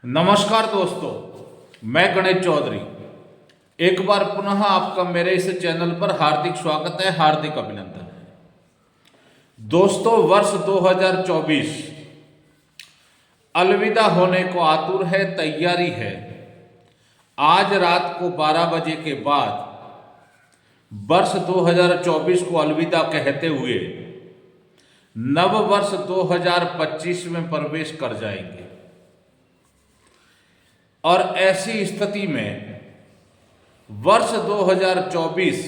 नमस्कार दोस्तों, मैं गणेश चौधरी एक बार पुनः आपका मेरे इस चैनल पर हार्दिक स्वागत है, हार्दिक अभिनंदन है। दोस्तों, वर्ष 2024 अलविदा होने को आतुर है, तैयारी है। आज रात को 12 बजे के बाद वर्ष 2024 को अलविदा कहते हुए नव वर्ष 2025 में प्रवेश कर जाएंगे। और ऐसी स्थिति में वर्ष 2024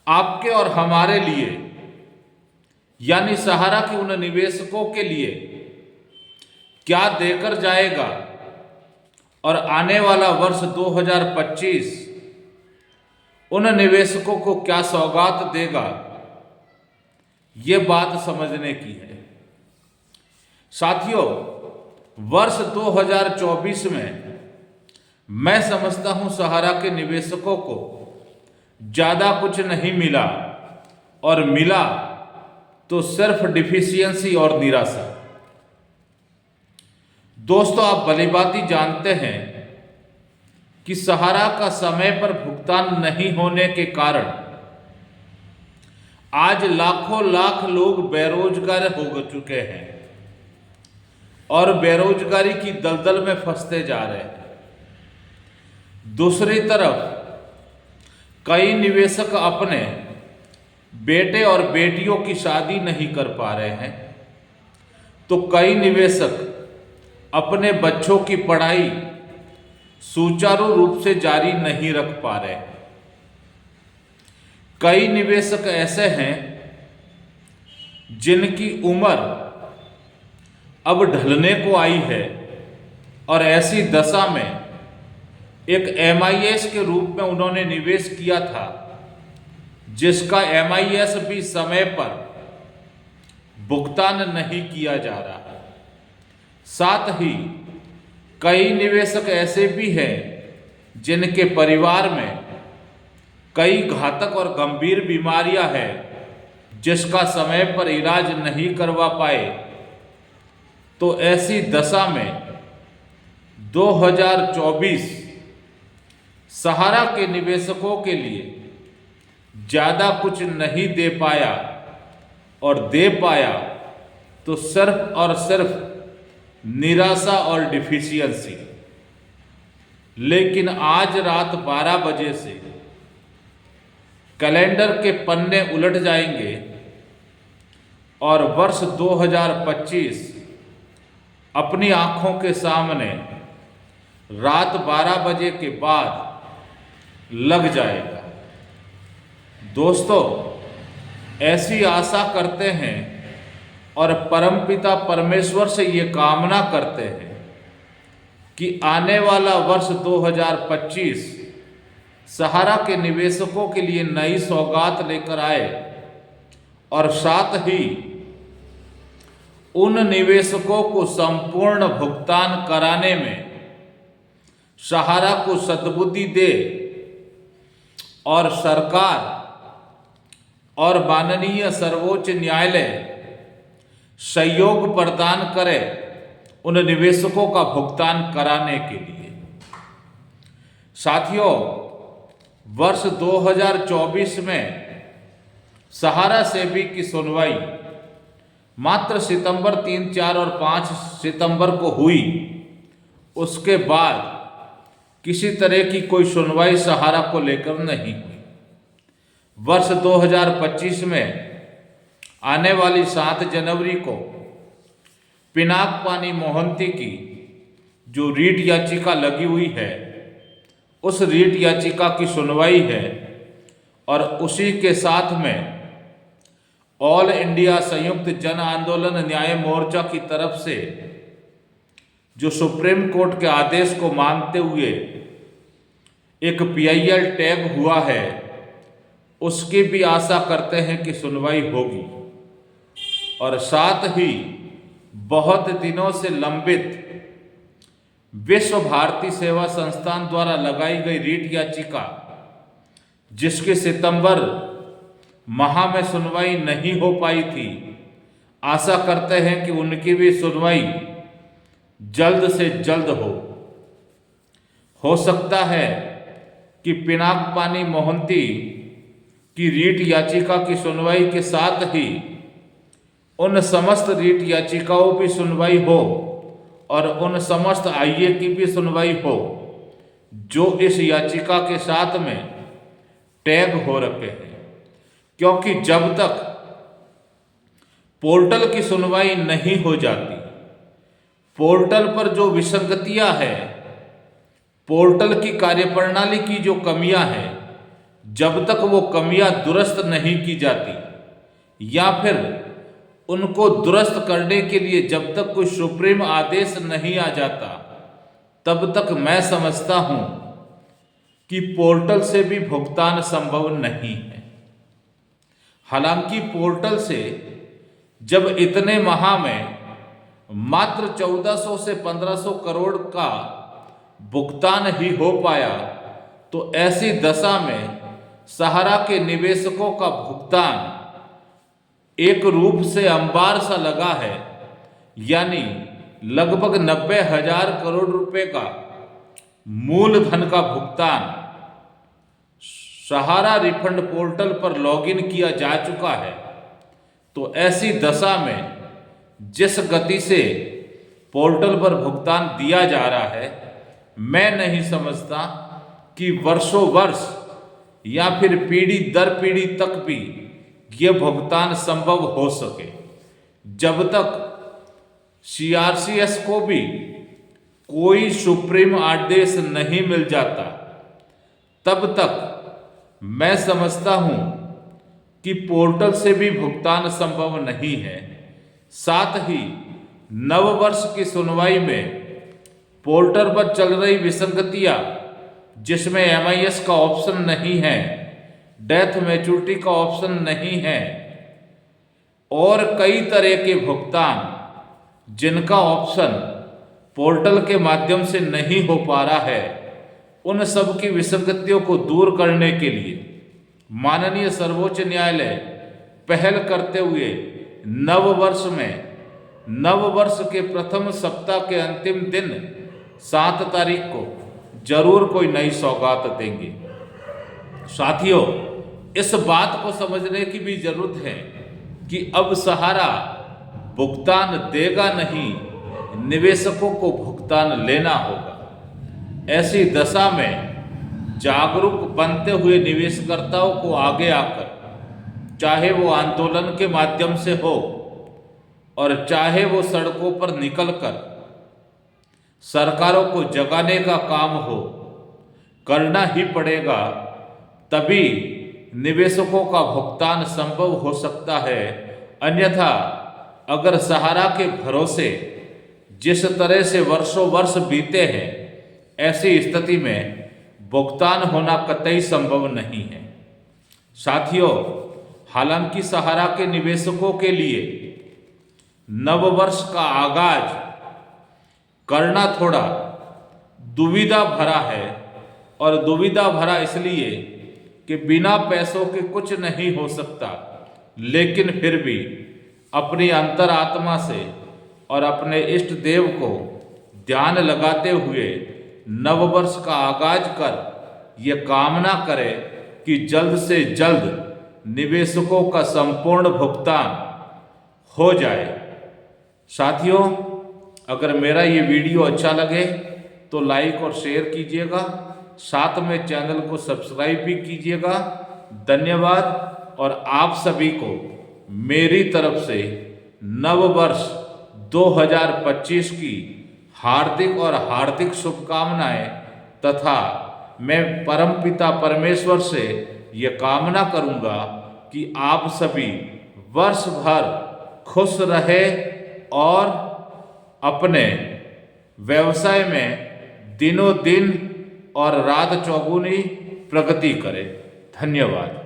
आपके और हमारे लिए यानी सहारा के उन निवेशकों के लिए क्या देकर जाएगा और आने वाला वर्ष 2025 उन निवेशकों को क्या सौगात देगा, ये बात समझने की है। साथियों, वर्ष 2024 में मैं समझता हूं सहारा के निवेशकों को ज़्यादा कुछ नहीं मिला, और मिला तो सिर्फ डिफिशियंसी और निराशा। दोस्तों, आप भलीभांति जानते हैं कि सहारा का समय पर भुगतान नहीं होने के कारण आज लाखों लाख लोग बेरोजगार हो चुके हैं और बेरोजगारी की दलदल में फंसते जा रहे हैं। दूसरी तरफ कई निवेशक अपने बेटे और बेटियों की शादी नहीं कर पा रहे हैं, तो कई निवेशक अपने बच्चों की पढ़ाई सुचारू रूप से जारी नहीं रख पा रहे हैं। कई निवेशक ऐसे हैं जिनकी उम्र अब ढलने को आई है और ऐसी दशा में एक MIS के रूप में उन्होंने निवेश किया था, जिसका MIS भी समय पर भुगतान नहीं किया जा रहा है। साथ ही कई निवेशक ऐसे भी हैं जिनके परिवार में कई घातक और गंभीर बीमारियां हैं, जिसका समय पर इलाज नहीं करवा पाए। तो ऐसी दशा में 2024 सहारा के निवेशकों के लिए ज़्यादा कुछ नहीं दे पाया, और दे पाया तो सिर्फ और सिर्फ निराशा और डिफिशियंसी। लेकिन आज रात 12 बजे से कैलेंडर के पन्ने उलट जाएंगे और वर्ष 2025 अपनी आंखों के सामने रात 12 बजे के बाद लग जाएगा। दोस्तों, ऐसी आशा करते हैं और परमपिता परमेश्वर से ये कामना करते हैं कि आने वाला वर्ष 2025 सहारा के निवेशकों के लिए नई सौगात लेकर आए, और साथ ही उन निवेशकों को संपूर्ण भुगतान कराने में सहारा को सद्बुद्धि दे, और सरकार और माननीय सर्वोच्च न्यायालय सहयोग प्रदान करे उन निवेशकों का भुगतान कराने के लिए। साथियों, वर्ष 2024 में सहारा सेबी की सुनवाई मात्र सितंबर 3, 4 और 5 सितंबर को हुई। उसके बाद किसी तरह की कोई सुनवाई सहारा को लेकर नहीं हुई। वर्ष 2025 में आने वाली 7 जनवरी को पिनाक-पानी मोहंती की जो रीट याचिका लगी हुई है, उस रीट याचिका की सुनवाई है, और उसी के साथ में ऑल इंडिया संयुक्त जन आंदोलन न्याय मोर्चा की तरफ से जो सुप्रीम कोर्ट के आदेश को मानते हुए एक PIL टैग हुआ है, उसकी भी आशा करते हैं कि सुनवाई होगी। और साथ ही बहुत दिनों से लंबित विश्व भारती सेवा संस्थान द्वारा लगाई गई रीट याचिका, जिसके सितंबर माह में सुनवाई नहीं हो पाई थी, आशा करते हैं कि उनकी भी सुनवाई जल्द से जल्द हो सकता है कि पिनाक-पानी मोहंती की रीट याचिका की सुनवाई के साथ ही उन समस्त रीट याचिकाओं की सुनवाई हो और उन समस्त आईए की भी सुनवाई हो जो इस याचिका के साथ में टैग हो रखे हैं, क्योंकि जब तक पोर्टल की सुनवाई नहीं हो जाती, पोर्टल पर जो विसंगतियां हैं, पोर्टल की कार्यप्रणाली की जो कमियां हैं, जब तक वो कमियां दुरुस्त नहीं की जाती या फिर उनको दुरुस्त करने के लिए जब तक कोई सुप्रीम आदेश नहीं आ जाता, तब तक मैं समझता हूं कि पोर्टल से भी भुगतान संभव नहीं है। हालांकि पोर्टल से जब इतने माह में मात्र 1400 से 1500 करोड़ का भुगतान ही हो पाया, तो ऐसी दशा में सहारा के निवेशकों का भुगतान एक रूप से अंबार सा लगा है, यानी लगभग 90,000 करोड़ रुपए का मूलधन का भुगतान सहारा रिफंड पोर्टल पर लॉगिन किया जा चुका है। तो ऐसी दशा में जिस गति से पोर्टल पर भुगतान दिया जा रहा है, मैं नहीं समझता कि वर्षों वर्ष या फिर पीढ़ी दर पीढ़ी तक भी यह भुगतान संभव हो सके। जब तक सीआरसीएस को भी कोई सुप्रीम आदेश नहीं मिल जाता, तब तक मैं समझता हूं कि पोर्टल से भी भुगतान संभव नहीं है। साथ ही नव वर्ष की सुनवाई में पोर्टल पर चल रही विसंगतियां, जिसमें एमआईएस का ऑप्शन नहीं है, डेथ मैच्योरिटी का ऑप्शन नहीं है और कई तरह के भुगतान जिनका ऑप्शन पोर्टल के माध्यम से नहीं हो पा रहा है, उन सब की विसंगतियों को दूर करने के लिए माननीय सर्वोच्च न्यायालय पहल करते हुए नव वर्ष के प्रथम सप्ताह के अंतिम दिन 7 तारीख को जरूर कोई नई सौगात देंगे। साथियों, इस बात को समझने की भी जरूरत है कि अब सहारा भुगतान देगा नहीं, निवेशकों को भुगतान लेना होगा। ऐसी दशा में जागरूक बनते हुए निवेशकर्ताओं को आगे आकर, चाहे वो आंदोलन के माध्यम से हो और चाहे वो सड़कों पर निकलकर सरकारों को जगाने का काम हो, करना ही पड़ेगा। तभी निवेशकों का भुगतान संभव हो सकता है। अन्यथा अगर सहारा के भरोसे जिस तरह से वर्षों वर्ष बीते हैं, ऐसी स्थिति में भुगतान होना कतई संभव नहीं है। साथियों, हालांकि सहारा के निवेशकों के लिए नव वर्ष का आगाज करना थोड़ा दुविधा भरा है, और दुविधा भरा इसलिए कि बिना पैसों के कुछ नहीं हो सकता, लेकिन फिर भी अपनी अंतरात्मा से और अपने इष्ट देव को ध्यान लगाते हुए नव वर्ष का आगाज कर ये कामना करे कि जल्द से जल्द निवेशकों का संपूर्ण भुगतान हो जाए। साथियों, अगर मेरा ये वीडियो अच्छा लगे तो लाइक और शेयर कीजिएगा, साथ में चैनल को सब्सक्राइब भी कीजिएगा। धन्यवाद। और आप सभी को मेरी तरफ से नव वर्ष 2025 की हार्दिक शुभकामनाएं, तथा मैं परमपिता परमेश्वर से ये कामना करूंगा कि आप सभी वर्ष भर खुश रहे और अपने व्यवसाय में दिनों दिन और रात चौगुनी प्रगति करें। धन्यवाद।